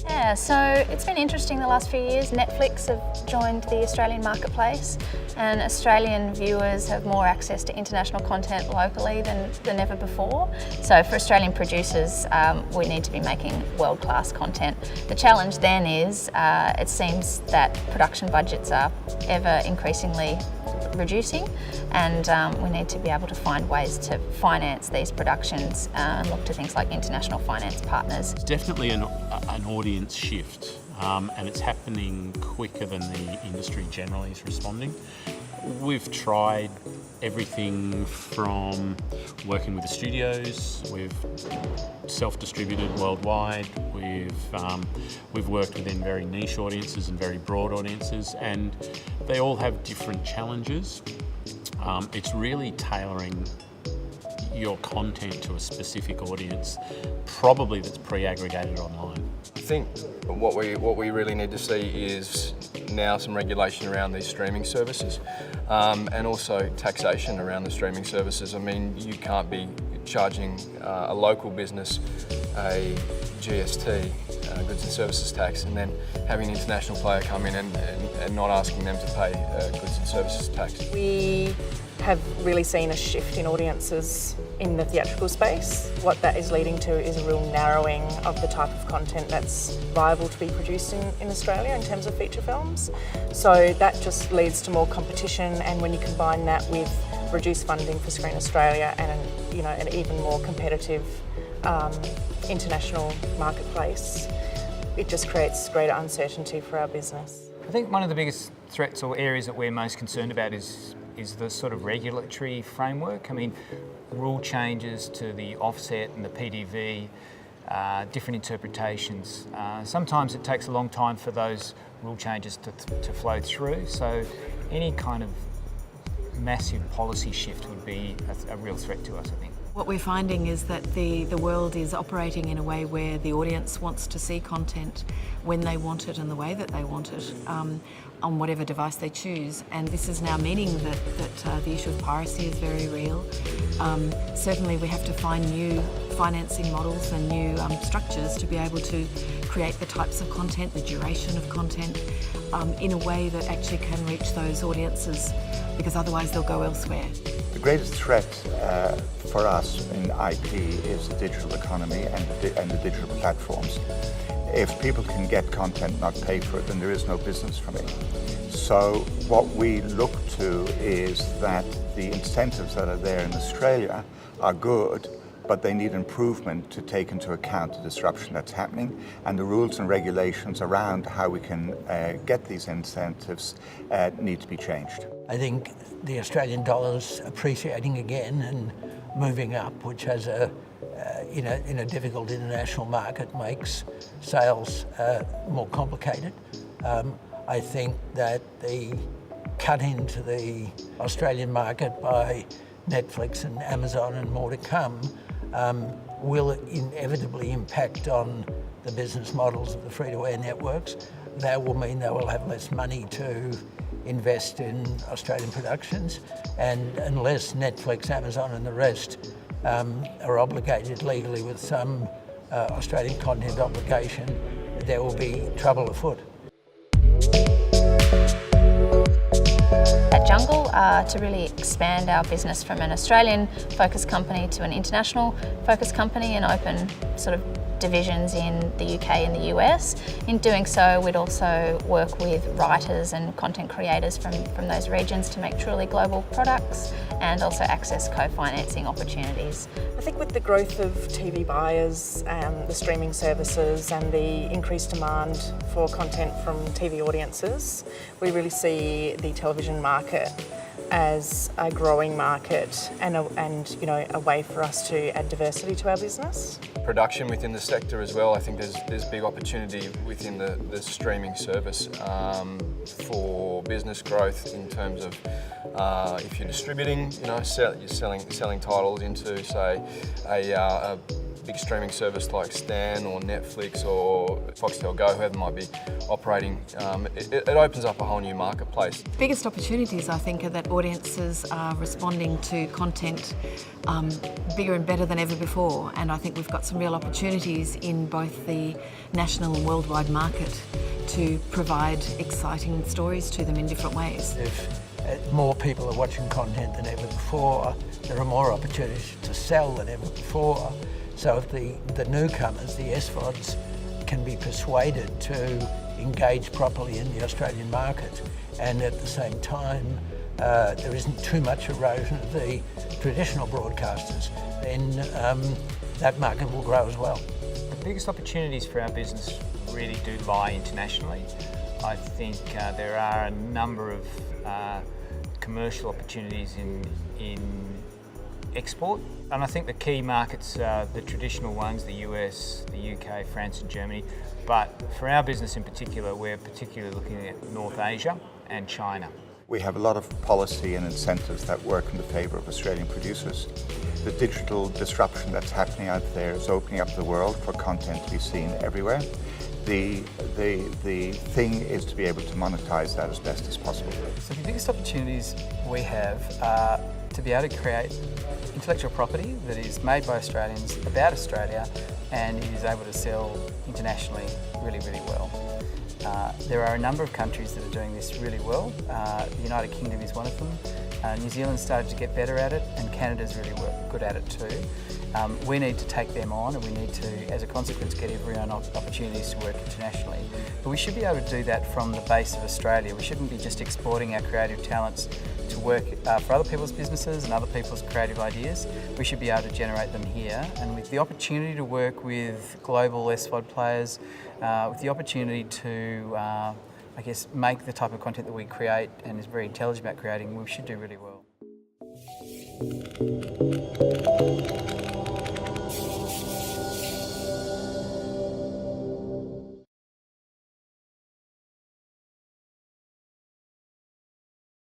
Yeah, so it's been interesting the last few years. Netflix have joined the Australian marketplace, and Australian viewers have more access to international content locally than ever before. So for Australian producers, we need to be making world-class content. The challenge then is, it seems that production budgets are ever increasingly reducing, and we need to be able to find ways to finance these productions and look to things like international finance partners. It's definitely an audience shift, and it's happening quicker than the industry generally is responding. We've tried everything from working with the studios, we've self-distributed worldwide, we've worked within very niche audiences and very broad audiences, and they all have different challenges. It's really tailoring your content to a specific audience, probably that's pre-aggregated online. I think what we really need to see is now some regulation around these streaming services, and also taxation around the streaming services. I mean, you can't be charging a local business a GST, goods and services tax, and then having an international player come in and not asking them to pay goods and services tax. We have really seen a shift in audiences in the theatrical space. What that is leading to is a real narrowing of the type of content that's viable to be produced in Australia in terms of feature films. So that just leads to more competition, and when you combine that with reduced funding for Screen Australia and an even more competitive international marketplace, it just creates greater uncertainty for our business. I think one of the biggest threats or areas that we're most concerned about is the sort of regulatory framework. I mean, rule changes to the offset and the PDV, different interpretations. Sometimes it takes a long time for those rule changes to flow through, so any kind of massive policy shift would be a real threat to us, I think. What we're finding is that the world is operating in a way where the audience wants to see content when they want it and the way that they want it, on whatever device they choose. And this is now meaning that the issue of piracy is very real. Certainly we have to find new financing models and new structures to be able to create the types of content, the duration of content, in a way that actually can reach those audiences, because otherwise they'll go elsewhere. The greatest threat for us in IP is the digital economy and the digital platforms. If people can get content, not pay for it, then there is no business for me. So what we look to is that the incentives that are there in Australia are good, but they need improvement to take into account the disruption that's happening, and the rules and regulations around how we can get these incentives need to be changed. I think the Australian dollar's appreciating again and moving up, which has in a difficult international market makes sales more complicated. I think that the cut into the Australian market by Netflix and Amazon and more to come will inevitably impact on the business models of the free-to-air networks. That will mean they will have less money to invest in Australian productions, and unless Netflix, Amazon and the rest are obligated legally with some Australian content obligation, there will be trouble afoot. At Jungle, to really expand our business from an Australian focused company to an international focused company and open sort of divisions in the UK and the US. In doing so, we'd also work with writers and content creators from those regions to make truly global products and also access co-financing opportunities. I think with the growth of TV buyers and the streaming services and the increased demand for content from TV audiences, we really see the television market as a growing market and a way for us to add diversity to our business. production within the sector as well. I think there's big opportunity within the streaming service for business growth in terms of if you're distributing, you're selling titles into, say, a big streaming service like Stan or Netflix or Foxtel Go, whoever might be operating. It opens up a whole new marketplace. Biggest opportunities, I think, are that audiences are responding to content bigger and better than ever before, and I think we've got some real opportunities in both the national and worldwide market to provide exciting stories to them in different ways. If more people are watching content than ever before, there are more opportunities to sell than ever before. So if the newcomers, the SVODs, can be persuaded to engage properly in the Australian market, and at the same time there isn't too much erosion of the traditional broadcasters, then that market will grow as well. The biggest opportunities for our business really do lie internationally. I think there are a number of commercial opportunities in export, and I think the key markets are the traditional ones, the US, the UK, France and Germany, but for our business in particular, we're particularly looking at North Asia and China. We have a lot of policy and incentives that work in the favour of Australian producers. The digital disruption that's happening out there is opening up the world for content to be seen everywhere. The thing is to be able to monetize that as best as possible. So the biggest opportunities we have are to be able to create intellectual property that is made by Australians about Australia and is able to sell internationally really, really well. There are a number of countries that are doing this really well. The United Kingdom is one of them. New Zealand's started to get better at it, and Canada's really good at it too. We need to take them on, and we need to, as a consequence, get everyone opportunities to work internationally. But we should be able to do that from the base of Australia. We shouldn't be just exporting our creative talents to work for other people's businesses and other people's creative ideas. We should be able to generate them here, and with the opportunity to work with global SVOD players, with the opportunity to, I guess, make the type of content that we create and is very intelligent about creating, we should do really well.